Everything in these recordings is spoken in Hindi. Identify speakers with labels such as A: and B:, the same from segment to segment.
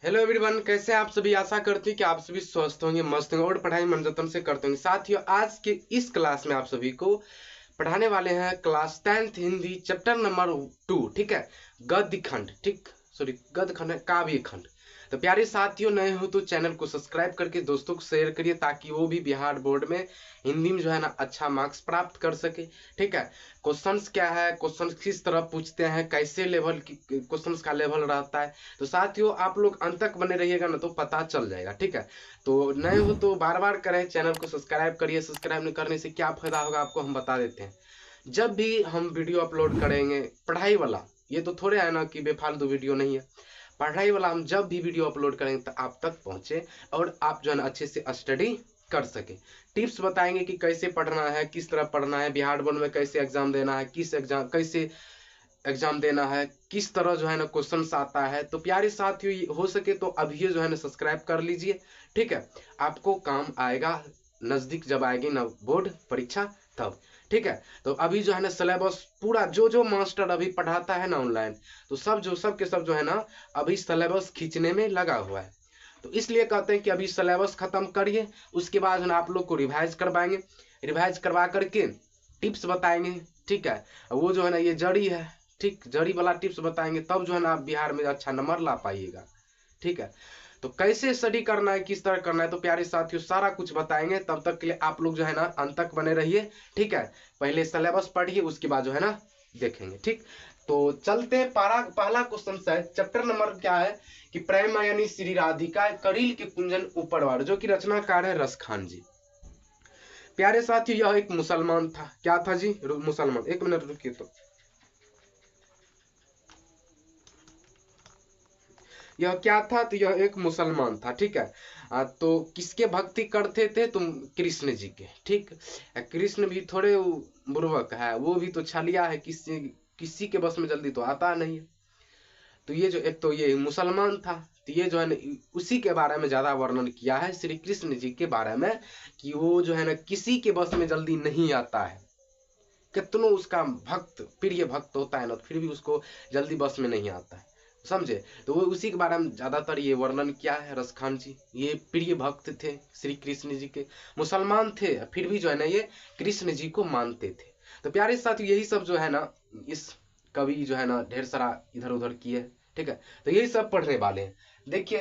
A: हेलो एवरीवन, कैसे हैं आप सभी। आशा करती हूँ कि आप सभी स्वस्थ होंगे, मस्त होंगे और पढ़ाई मन जतन से करते होंगे। साथियों, आज के इस क्लास में आप सभी को पढ़ाने वाले हैं class 10th Hindi chapter number 2। ठीक है, गद्य खंड, ठीक सॉरी गद्य खंड है, काव्य खंड। तो प्यारे साथियों, नए हो तो चैनल को सब्सक्राइब करके दोस्तों को शेयर करिए ताकि वो भी बिहार बोर्ड में हिंदी में जो है ना अच्छा मार्क्स प्राप्त कर सके। ठीक है, क्वेश्चंस क्या है, क्वेश्चंस किस तरह पूछते हैं, कैसे लेवल की क्वेश्चंस का लेवल रहता है। तो साथियों, आप लोग अंत तक बने रहिएगा ना तो पता चल जाएगा। ठीक है, तो नए हो तो बार बार करें, चैनल को सब्सक्राइब करिए। सब्सक्राइब नहीं करने से क्या फायदा होगा आपको हम बता देते हैं। जब भी हम वीडियो अपलोड करेंगे पढ़ाई वाला, ये तो थोड़े है ना कि बेफालतू वीडियो नहीं है, पढ़ाई वाला हम जब भी वीडियो अपलोड करेंगे तो आप तक पहुंचे और आप जो है ना अच्छे से स्टडी कर सके। टिप्स बताएंगे कि कैसे पढ़ना है, किस तरह पढ़ना है, बिहार बोर्ड में कैसे एग्जाम देना है, किस एग्जाम कैसे एग्जाम देना है, किस तरह जो है ना क्वेश्चन आता है। तो प्यारे साथियों, हो सके तो अभी जो है ना सब्सक्राइब कर लीजिए। ठीक है, आपको काम आएगा नजदीक जब आएगी ना बोर्ड परीक्षा तब। ठीक है, तो अभी जो है ना सिलेबस पूरा जो मास्टर अभी पढ़ाता है ना ऑनलाइन, तो सब के सब जो है ना अभी सिलेबस खींचने में लगा हुआ है। तो इसलिए कहते हैं कि अभी सिलेबस खत्म करिए, उसके बाद ना आप लोग को रिवाइज करवाएंगे। रिवाइज करवा करके टिप्स बताएंगे। ठीक है, वो जो है ना ये जड़ी है, ठीक जड़ी वाला टिप्स बताएंगे, तब जो है ना आप बिहार में अच्छा नंबर ला पाइएगा। ठीक है, तो कैसे स्टडी करना है, किस तरह करना है, तो प्यारे साथियों सारा कुछ बताएंगे। तब तक के लिए आप लोग जो है ना अंत तक बने रहिए। ठीक है, पहले सिलेबस पढ़िए, उसके बाद जो है ना देखेंगे। ठीक, तो चलते पहला क्वेश्चन है, चैप्टर नंबर क्या है कि प्रेम यानी श्री राधिका करील के कुंजन ऊपरवार, जो कि रचनाकार है रस खान जी। प्यारे साथियों, यह एक मुसलमान था। क्या था जी? मुसलमान। एक मिनट रुकिए। तो यह क्या था? तो यह एक मुसलमान था। ठीक है, तो किसके भक्ति करते थे? तुम कृष्ण जी के। ठीक, कृष्ण भी थोड़े बुर्बक है, वो भी तो छलिया है, किसी किसी के बस में जल्दी तो आता नहीं है। तो ये जो एक तो ये मुसलमान था, तो ये जो है ना उसी के बारे में ज्यादा वर्णन किया है श्री कृष्ण जी के बारे में, कि वो जो है ना किसी के बस में जल्दी नहीं आता है। कितनों उसका भक्त प्रिय भक्त होता है ना, फिर भी उसको जल्दी बस में नहीं आता है, समझे। तो वो उसी के बारे में ज्यादातर ये वर्णन किया है रस खान जी। ये प्रिय भक्त थे श्री कृष्ण जी के, मुसलमान थे, फिर भी जो है ना ये कृष्ण जी को मानते थे। तो प्यारे साथ यही सब जो है ना इस कवि जो है ना ढेर सारा इधर उधर किए। ठीक है, तो यही सब पढ़ने वाले हैं। देखिए,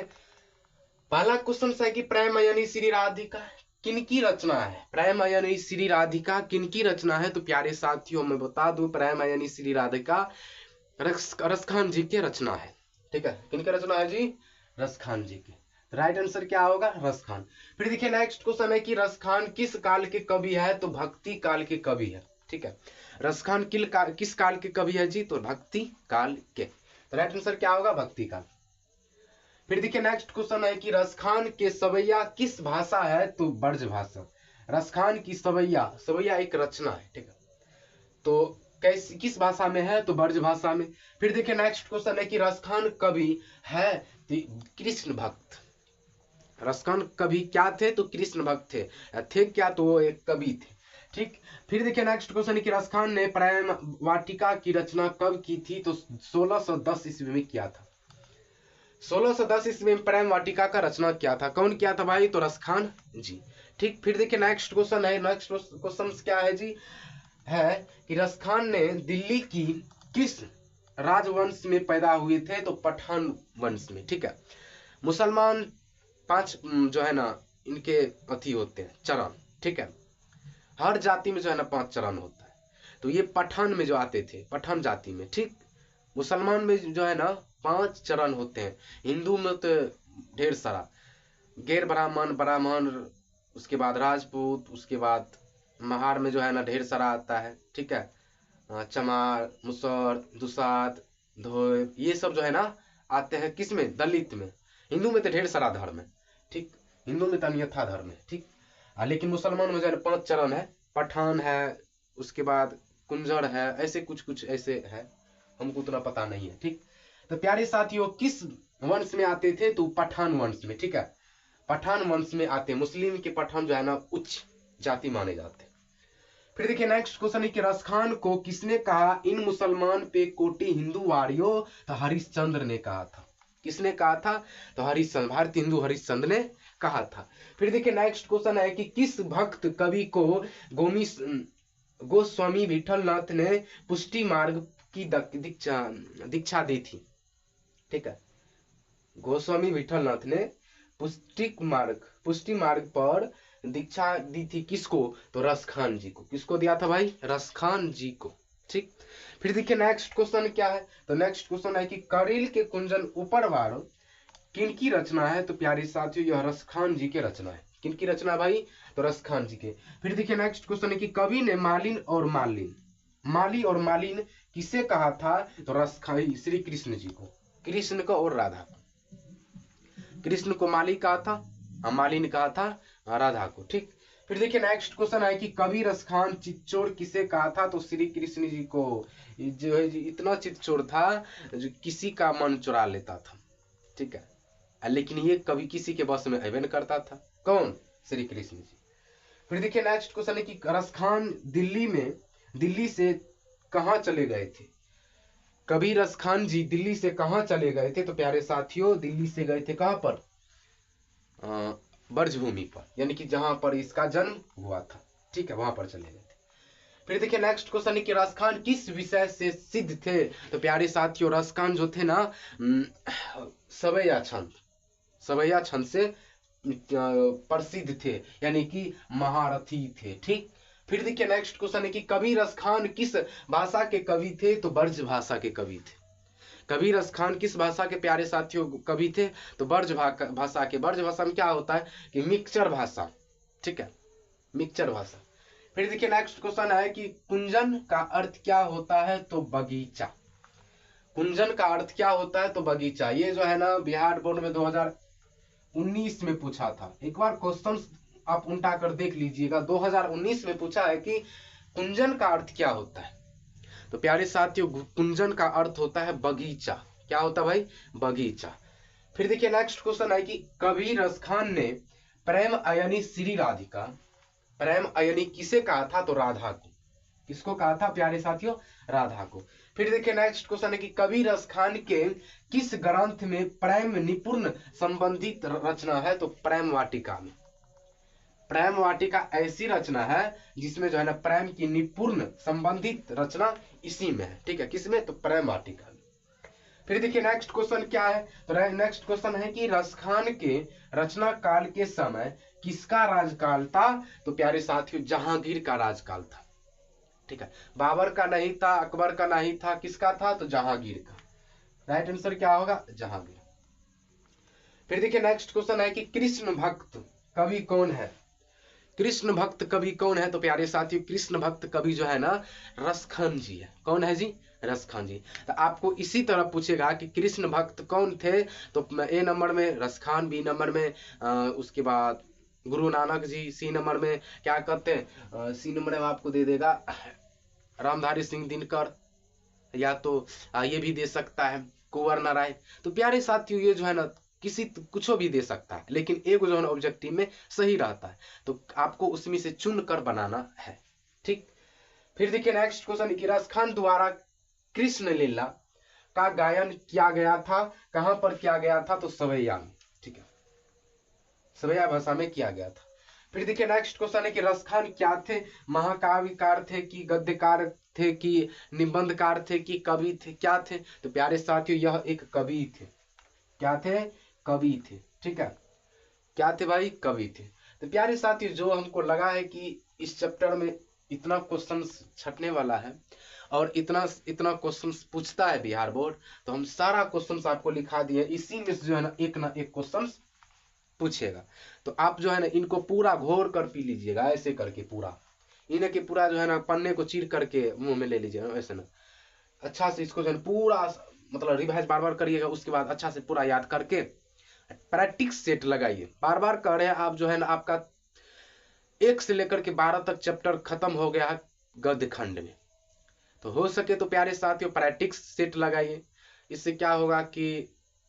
A: पहला क्वेश्चन है कि प्रेम यानी श्री राधिका किनकी रचना है। प्रेम यानी श्री राधिका किनकी रचना है? तो प्यारे साथियों मैं बता दूं, प्रेम यानी श्री राधिका रस खान जी के रचना है। ठीक है, किनके रचना है जी? रस खान जी के। राइट आंसर क्या होगा? रस खान। फिर देखिए नेक्स्ट क्वेश्चन है कि रस खान किस काल के कवि है? तो भक्ति काल के कवि है। ठीक है, रस खान किस काल के कवि है जी? तो भक्ति काल के। तो राइट आंसर क्या होगा? भक्ति काल। फिर देखिए नेक्स्ट क्वेश्चन है कि रसखान के सवैया किस भाषा है? तो ब्रज भाषा। रसखान की सवैया, सवैया एक रचना है। ठीक है, तो कैसी किस भाषा में है? तो ब्रज भाषा में। फिर देखिए नेक्स्ट क्वेश्चन है कि रसखान कवि है? तो कृष्ण भक्त। रसखान कवि क्या थे? तो कृष्ण भक्त थे क्या? तो वो एक कवि थे। ठीक, फिर देखिए नेक्स्ट क्वेश्चन है कि रसखान ने प्रेम वाटिका की रचना कब की थी? तो 1610 ईस्वी में किया था। 1610 ईस्वी में प्रेम वाटिका का रचना किया था। कौन किया था भाई? तो रसखान जी। ठीक, फिर देखिए नेक्स्ट क्वेश्चन है, नेक्स्ट क्वेश्चन क्या है जी? है कि रसखान ने दिल्ली की किस राजवंश में पैदा हुए थे? तो पठान वंश में। ठीक है, मुसलमान पांच जो है ना इनके अथी होते हैं चरण। ठीक है, हर जाति में जो है ना 5 चरण होता है। तो ये पठान में जो आते थे, पठान जाति में। ठीक, मुसलमान में जो है ना 5 चरण होते हैं। हिंदू में तो ढेर सारा, गैर ब्राह्मण, ब्राह्मण, उसके बाद राजपूत, उसके बाद महार में जो है ना ढेर सारा आता है। ठीक है, चमार, मुसर, दुसाद, धोय, ये सब जो है ना आते हैं किस में? दलित में। हिंदू में तो ढेर सारा धर्म है। ठीक, हिंदू में तो अन्यथा धर्म है। ठीक, लेकिन मुसलमान में जो है 5 चरण है। पठान है, उसके बाद कुंजड़ है, ऐसे कुछ कुछ ऐसे है, हमको उतना पता नहीं है। ठीक, तो प्यारे साथियों किस वंश में आते थे? तो पठान वंश में। ठीक है, पठान वंश में आते। मुस्लिम के पठान जो है ना उच्च जाति माने जाते। फिर देखिए नेक्स्ट क्वेश्चन है कि रसखान को किसने कहा इन मुसलमान पे कोटि हिंदू वारियो? तो हरिश्चंद्र ने कहा था। किसने कहा था? तो हरिश्चंद्र, भारतीय हिंदू हरिश्चंद्र ने कहा था। फिर देखिए नेक्स्ट क्वेश्चन है कि किस भक्त कवि को गोस्वामी विठलनाथ ने पुष्टि मार्ग की दीक्षा दी थी? ठीक है, गोस्वामी विठलनाथ ने पुष्टि मार्ग पर दीक्षा दी थी किसको? तो रसखान जी को। किसको दिया था भाई? रसखान जी को। ठीक, फिर देखिए नेक्स्ट क्वेश्चन क्या है? तो नेक्स्ट क्वेश्चन है कि करील के कुंजन उपरवार किनकी रचना है? तो प्यारे साथियों यह रसखान जी के रचना है। किनकी रचना भाई? तो रसखान जी के। फिर देखिए नेक्स्ट क्वेश्चन है कि कवि ने माली और मालिन किसे कहा था? तो रसखान श्री कृष्ण जी को, कृष्ण को और राधा को। कृष्ण को माली कहा था, मालिन कहा था राधा को। ठीक, फिर देखिए नेक्स्ट क्वेश्चन है कि कवि रसखान चित्तचोर किसे कहा था? तो श्री कृष्ण जी को। जो है इतना चित्तचोर था जो किसी का मन चुरा लेता था। ठीक है, लेकिन ये कभी किसी के बस में अबे न करता था। कौन? श्री कृष्ण जी। फिर देखिए नेक्स्ट क्वेश्चन है कि रसखान दिल्ली से कहां चले गए थे? कवि रसखान जी दिल्ली से कहां चले गए थे? तो प्यारे साथियों दिल्ली से गए थे कहां पर? ब्रजभूमि पर, यानी कि जहां पर इसका जन्म हुआ था। ठीक है, वहां पर चले गए थे। फिर देखिए नेक्स्ट क्वेश्चन है कि रसखान किस विषय से सिद्ध थे? तो प्यारे साथियों रसखान जो थे ना सवैया छंद से प्रसिद्ध थे, यानी कि महारथी थे। ठीक, फिर देखिए नेक्स्ट क्वेश्चन है कि कवि रसखान किस भाषा के कवि थे? तो ब्रज भाषा के कवि थे। कवि रसखान किस भाषा के प्यारे साथियों कवि थे? तो ब्रज भाषा के। ब्रज भाषा में क्या होता है कि मिक्सचर भाषा। ठीक है, मिक्सचर भाषा। फिर देखिए नेक्स्ट क्वेश्चन है कि कुंजन का अर्थ क्या होता है? तो बगीचा। कुंजन का अर्थ क्या होता है? तो बगीचा। ये जो है ना बिहार बोर्ड में 2019 में पूछा था। एक बार क्वेश्चन आप उल्टा कर देख लीजिएगा, 2019 में पूछा है कि कुंजन का अर्थ क्या होता है? तो प्यारे साथियों कुंजन का अर्थ होता है बगीचा। क्या होता है भाई? बगीचा। फिर देखिए नेक्स्ट क्वेश्चन है कि कवि रसखान ने प्रेम अयनी श्री राधिका, प्रेम अयनी किसे कहा था? तो राधा को। किसको कहा था प्यारे साथियों? राधा को। फिर देखिए नेक्स्ट क्वेश्चन है कि कवि रसखान के किस ग्रंथ में प्रेम निपुण संबंधित रचना है? तो प्रेम वाटिका में। प्रेम वाटिका ऐसी रचना है जिसमें जो है ना प्रेम की निपुण संबंधित रचना इसी में है। ठीक है, किसमें? तो प्रेम वाटिका में। फिर देखिए नेक्स्ट क्वेश्चन क्या है? तो नेक्स्ट क्वेश्चन है कि रसखान के रचना काल के समय किसका राजकाल था? तो प्यारे साथियों जहांगीर का राजकाल था। ठीक है, बाबर का नहीं था, अकबर का नहीं था, किसका था? तो जहांगीर का। राइट आंसर क्या होगा? जहांगीर। फिर देखिए नेक्स्ट क्वेश्चन है कि कृष्ण भक्त कवि कौन है? कृष्ण भक्त कवि कौन है? तो प्यारे साथियों कृष्ण भक्त कवि जो है ना रसखान जी है। कौन है जी? रसखान जी। तो आपको इसी तरह पूछेगा कि कृष्ण भक्त कौन थे? तो ए नंबर में रसखान, बी नंबर में उसके बाद गुरु नानक जी, सी नंबर में क्या कहते हैं सी नंबर में आपको दे देगा रामधारी सिंह दिनकर, या तो ये भी दे सकता है कुंवर नारायण। तो प्यारे साथियों ये जो है ना किसी कुछ भी दे सकता है, लेकिन एक जो है ना ऑब्जेक्टिव में सही रहता है, तो आपको उसमें से चुन कर बनाना है। ठीक, फिर देखिए नेक्स्ट क्वेश्चन कि रसखान द्वारा कृष्ण लीला का गायन किया गया था, कहां पर किया गया था? तो सवैया में। ठीक है, सवैया भाषा में किया गया था। फिर देखिए नेक्स्ट क्वेश्चन है कि रसखान क्या थे? महाकाव्यकार थे कि गद्यकार थे कि निबंधकार थे कि कवि थे? क्या थे? तो प्यारे साथियों यह एक कवि थे। क्या थे? कवि थे। ठीक है, क्या थे भाई? कवि थे। तो प्यारे साथियों जो हमको लगा है कि इस चैप्टर में इतना क्वेश्चन छटने वाला है और इतना क्वेश्चन पूछता है बिहार बोर्ड, तो हम सारा क्वेश्चन आपको लिखा दिए, इसी में जो है ना एक क्वेश्चन पूछेगा। तो आप जो है ना इनको पूरा घोर कर पी लीजिएगा, ऐसे करके पूरा इन्हें के पूरा जो है ना पन्ने को चीर करके मुंह में ले लीजिएगा, ऐसे ना अच्छा से इसको जो है पूरा मतलब रिवाइज बार बार करिएगा। उसके बाद अच्छा से पूरा याद करके प्रैक्टिस सेट लगाइए। बार बार कर रहे हैं आप जो है ना आपका 1 से लेकर के 12 तक चैप्टर खत्म हो गया है गद्य खंड में। तो हो सके तो प्यारे साथियों प्रैक्टिस सेट लगाइए। इससे क्या होगा कि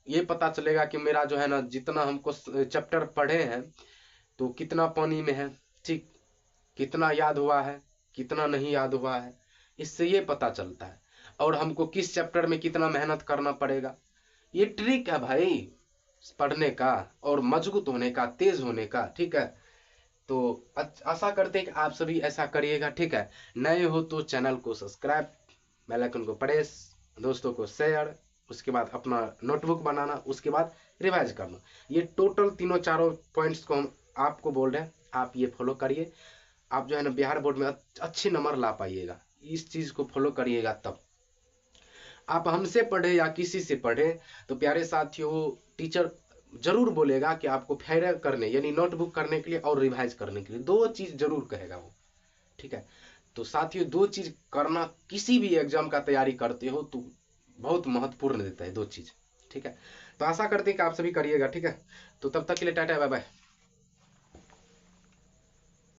A: ये पता चलेगा कि मेरा जो है ना जितना हमको चैप्टर पढ़े हैं तो कितना पानी में है, ठीक, कितना याद हुआ है, कितना नहीं याद हुआ है, इससे ये पता चलता है। और हमको किस चैप्टर में कितना मेहनत करना पड़ेगा ये ट्रिक है भाई पढ़ने का और मजबूत होने का, तेज होने का, ठीक है। तो आशा करते हैं कि आप सभी ऐसा करिएगा, ठीक है। नए हो तो चैनल को सब्सक्राइब, बेल आइकन को प्रेस, दोस्तों को शेयर, उसके बाद अपना नोटबुक बनाना, उसके बाद रिवाइज करना। ये टोटल तीनों चारों पॉइंट्स को हम आपको बोल रहे हैं, आप ये फॉलो करिए। आप जो है ना बिहार बोर्ड में अच्छे नंबर ला पाइएगा, इस चीज को फॉलो करिएगा। तब आप हमसे पढ़े या किसी से पढ़े तो प्यारे साथियों, टीचर जरूर बोलेगा कि आपको फेर करने यानी नोटबुक करने के लिए और रिवाइज करने के लिए 2 चीज जरूर कहेगा वो, ठीक है। तो साथियों 2 चीज करना, किसी भी एग्जाम का तैयारी करते हो तो बहुत महत्वपूर्ण देता है 2 चीज, ठीक है। तो आशा करते हैं कि आप सभी करिएगा, ठीक है। तो तब तक के लिए टाटा बाय बाय।